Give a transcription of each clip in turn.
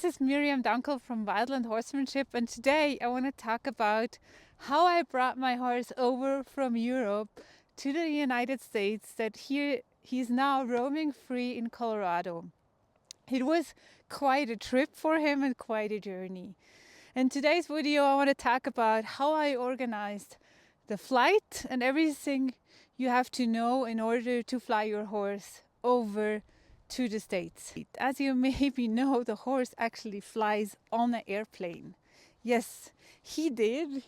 This is Miriam Dunkel from Wildland Horsemanship, and today I want to talk about how I brought my horse over from Europe to the United States, that here he's now roaming free in Colorado. It was quite a trip for him and quite a journey. In today's video I want to talk about how I organized the flight and everything you have to know in order to fly your horse over to the States. As you maybe know, the horse actually flies on an airplane. Yes, he did. You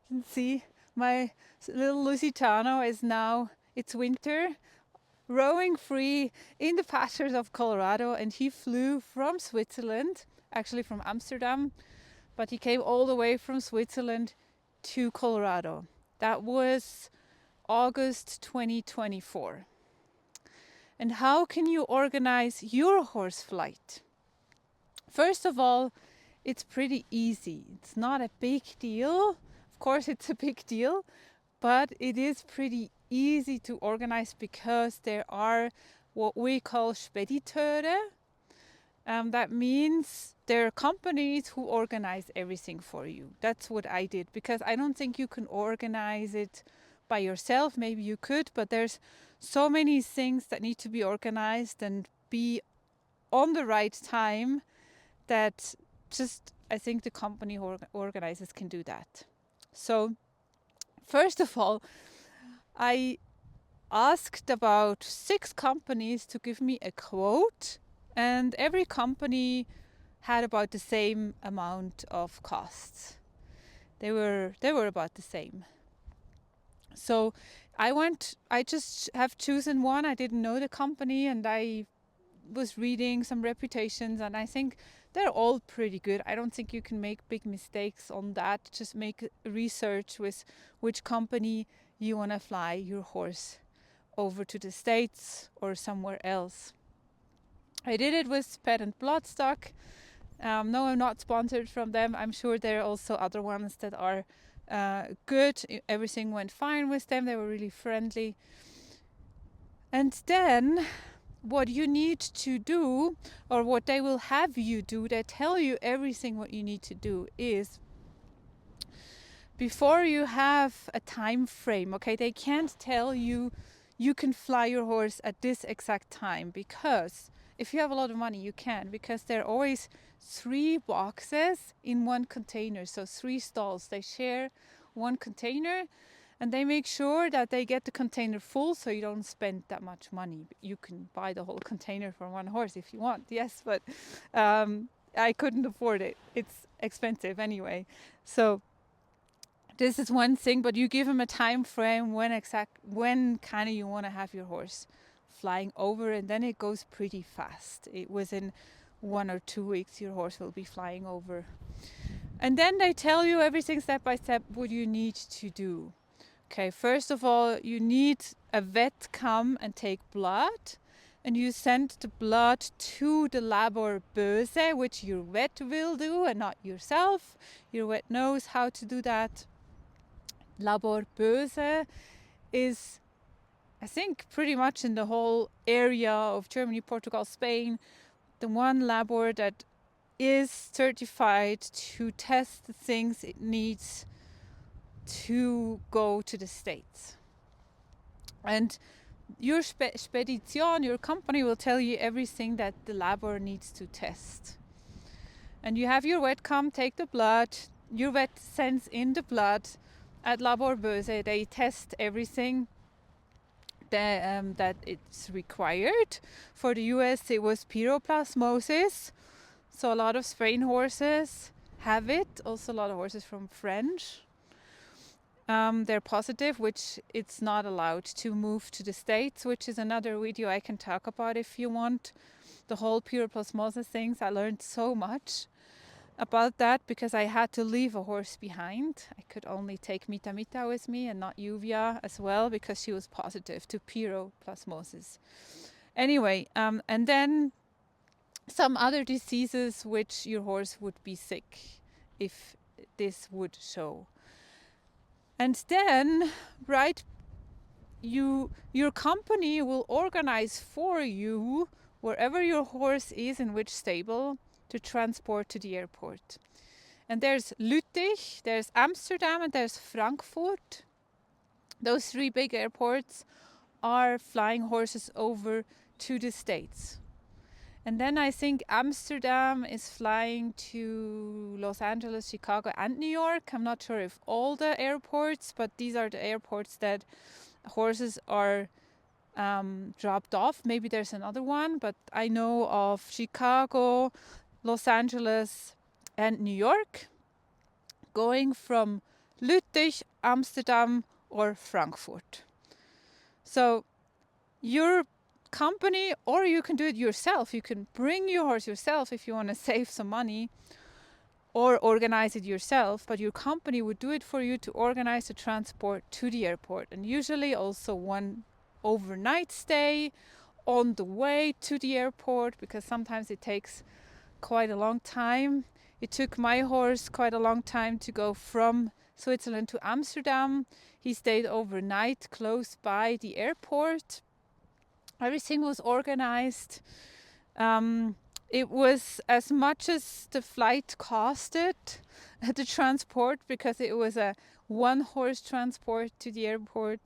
can see my little Lusitano is now, it's winter, rowing free in the pastures of Colorado, and he flew from Switzerland, actually from Amsterdam, but he came all the way from Switzerland to Colorado. That was August 2024. And how can you organize your horse flight? First of all, it's pretty easy. It's not a big deal. Of course, it's a big deal, but it is pretty easy to organize because there are what we call Spediteure. That means there are companies who organize everything for you. That's what I did, because I don't think you can organize it by yourself. Maybe you could, but there's so many things that need to be organized and be on the right time that just I think the company organizers can do that. So first of all, I asked about 6 companies to give me a quote, and every company had about the same amount of costs. They were about the same. So I just have chosen one. I didn't know the company, and I was reading some reputations, and I think they're all pretty good. I don't think you can make big mistakes on that. Just make research with which company you want to fly your horse over to the States or somewhere else. I did it with Pet and Bloodstock. No, I'm not sponsored from them. I'm sure there are also other ones that are good. Everything went fine with them. They were really friendly. And then what you need to do, or what they will have you do, they tell you everything what you need to do is, before you have a time frame, okay, they can't tell you you can fly your horse at this exact time, because if you have a lot of money you can, because there are always 3 boxes in one container, so 3 stalls, they share one container, and they make sure that they get the container full so you don't spend that much money. You can buy the whole container for one horse if you want, yes, but I couldn't afford it. It's expensive anyway. So this is one thing, but you give them a time frame when kind of you want to have your horse flying over, and then it goes pretty fast. Within 1 or 2 weeks your horse will be flying over. And then they tell you everything step by step what you need to do. Okay, first of all, you need a vet come and take blood, and you send the blood to the labor böse, which your vet will do and not yourself. Your vet knows how to do that. Labor böse is, I think, pretty much in the whole area of Germany, Portugal, Spain, the one labor that is certified to test the things it needs to go to the States. And your Spedition, your company, will tell you everything that the labor needs to test. And you have your vet come take the blood. Your vet sends in the blood at Labor Böse. They test everything that it's required. For the US it was pyroplasmosis. So a lot of Spain horses have it. Also a lot of horses from French. They're positive, which it's not allowed to move to the States, which is another video I can talk about if you want. The whole pyroplasmosis things, I learned so much about that because I had to leave a horse behind. I could only take Mita Mita with me and not Juvia as well, because she was positive to pyroplasmosis. Anyway, and then some other diseases which your horse would be sick if this would show. And then, right, your company will organize for you wherever your horse is, in which stable, to transport to the airport. And there's Lüttich, there's Amsterdam, and there's Frankfurt. Those three big airports are flying horses over to the States. And then I think Amsterdam is flying to Los Angeles, Chicago, and New York. I'm not sure if all the airports, but these are the airports that horses are dropped off. Maybe there's another one, but I know of Chicago, Los Angeles, and New York, going from Lüttich, Amsterdam, or Frankfurt. So your company, or you can do it yourself. You can bring your horse yourself if you want to save some money, or organize it yourself, but your company would do it for you to organize the transport to the airport, and usually also one overnight stay on the way to the airport, because sometimes it takes quite a long time. It took my horse quite a long time to go from Switzerland to Amsterdam. He stayed overnight close by the airport. Everything was organized. It was as much as the flight costed, the transport, because it was a one horse transport to the airport.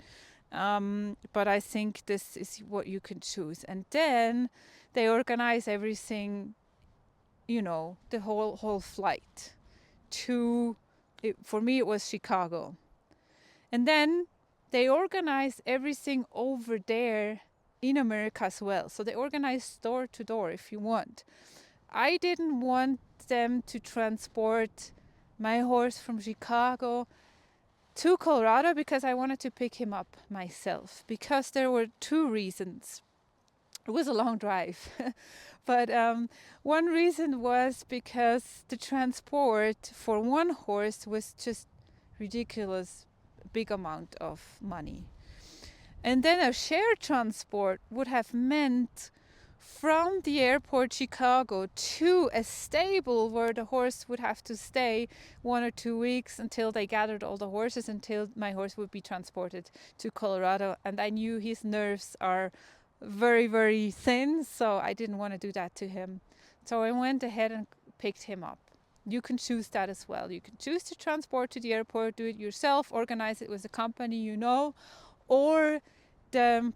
But I think this is what you can choose. And then they organize everything, you know, the whole flight to, for me it was Chicago. And then they organize everything over there in America as well. So they organize door to door if you want. I didn't want them to transport my horse from Chicago to Colorado because I wanted to pick him up myself, because there were two reasons. It was a long drive, but one reason was because the transport for one horse was just ridiculous big amount of money. And then a shared transport would have meant from the airport Chicago to a stable where the horse would have to stay 1 or 2 weeks until they gathered all the horses, until my horse would be transported to Colorado. And I knew his nerves are very, very thin, so I didn't want to do that to him. So I went ahead and picked him up. You can choose that as well. You can choose to transport to the airport, do it yourself, organize it with a company you know, or the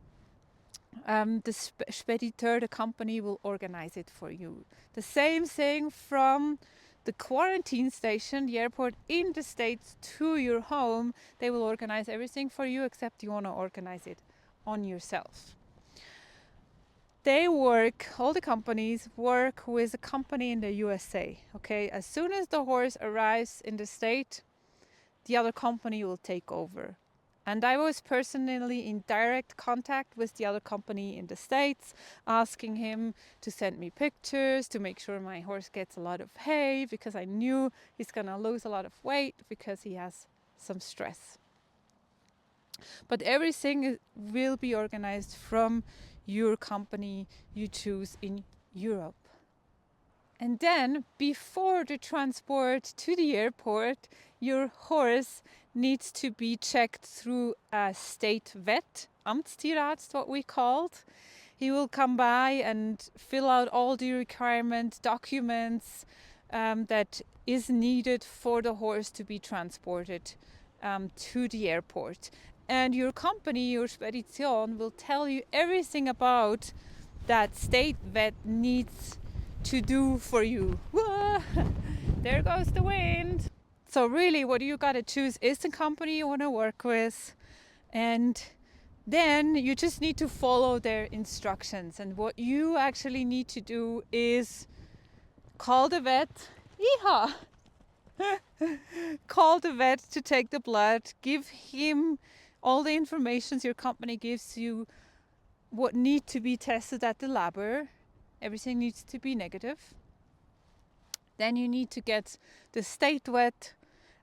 spediteur, the company, will organize it for you. The same thing from the quarantine station, the airport in the States, to your home. They will organize everything for you, except you want to organize it on yourself. They work, all the companies work with a company in the USA. Okay, as soon as the horse arrives in the state, the other company will take over. And I was personally in direct contact with the other company in the States, asking him to send me pictures to make sure my horse gets a lot of hay, because I knew he's gonna lose a lot of weight because he has some stress. But everything will be organized from your company you choose in Europe. And then before the transport to the airport, your horse needs to be checked through a state vet, Amtstierarzt, what we called. He will come by and fill out all the requirement documents that is needed for the horse to be transported to the airport. And your company, your Spedition, will tell you everything about that state vet needs to do for you. Whoa, there goes the wind. So really what you gotta choose is the company you wanna work with, and then you just need to follow their instructions. And what you actually need to do is call the vet. Yeehaw! Call the vet to take the blood, give him all the information your company gives you, what need to be tested at the labor. Everything needs to be negative. Then you need to get the state vet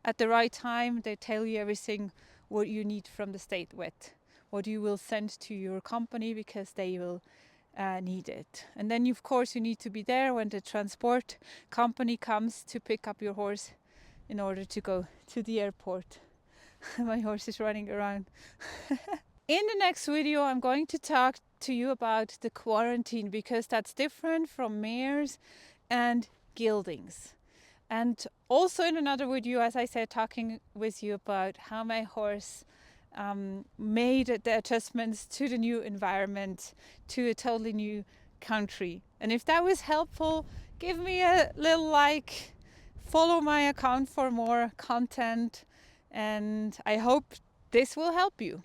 at the right time. They tell you everything what you need from the state vet, what you will send to your company, because they will need it. And then of course you need to be there when the transport company comes to pick up your horse in order to go to the airport. My horse is running around. In the next video I'm going to talk to you about the quarantine, because that's different from März, and geldings. And also in another video, as I said, talking with you about how my horse made the adjustments to the new environment, to a totally new country. And if that was helpful, give me a little like, follow my account for more content, and I hope this will help you.